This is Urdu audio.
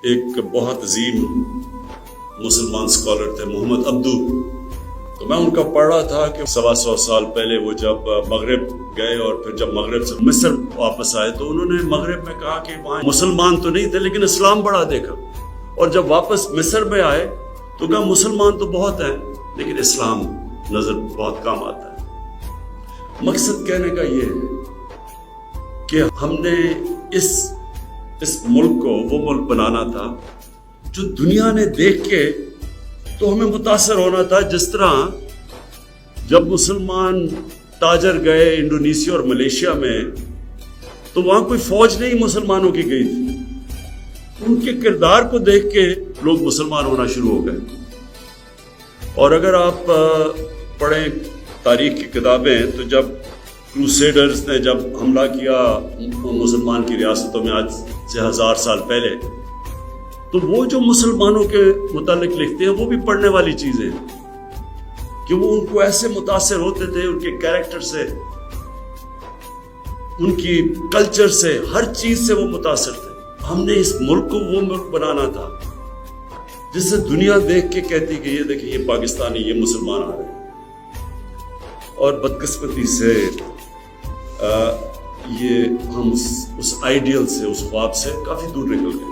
ایک بہت عظیم مسلمان اسکالر تھے محمد عبدو. تو میں ان کا پڑھ رہا تھا کہ 125 سال پہلے وہ جب مغرب گئے اور پھر جب مغرب سے مصر واپس آئے تو انہوں نے مغرب میں کہا کہ وہاں مسلمان تو نہیں تھے لیکن اسلام بڑا دیکھا. اور جب واپس مصر میں آئے تو کہا مسلمان تو بہت ہیں لیکن اسلام نظر بہت کم آتا ہے. مقصد کہنے کا یہ ہے کہ ہم نے اس ملک کو وہ ملک بنانا تھا جو دنیا نے دیکھ کے تو ہمیں متاثر ہونا تھا. جس طرح جب مسلمان تاجر گئے انڈونیشیا اور ملیشیا میں تو وہاں کوئی فوج نہیں مسلمانوں کی گئی تھی. ان کے کردار کو دیکھ کے لوگ مسلمان ہونا شروع ہو گئے. اور اگر آپ پڑھیں تاریخ کی کتابیں تو جب کروسیڈرز نے جب حملہ کیا مسلمان کی ریاستوں میں آج سے 1000 سال پہلے تو وہ جو مسلمانوں کے متعلق لکھتے ہیں وہ بھی پڑھنے والی چیزیں ہیں کہ وہ ان کو ایسے متاثر ہوتے تھے ان کے کیریکٹر سے ان کی کلچر سے ہر چیز سے وہ متاثر تھے. ہم نے اس ملک کو وہ ملک بنانا تھا جس سے دنیا دیکھ کے کہتی کہ یہ دیکھیں یہ پاکستانی یہ مسلمان آ رہے ہیں. اور بدقسمتی سے یہ ہم اس آئیڈیل سے اس خواب سے کافی دور نکل گئے.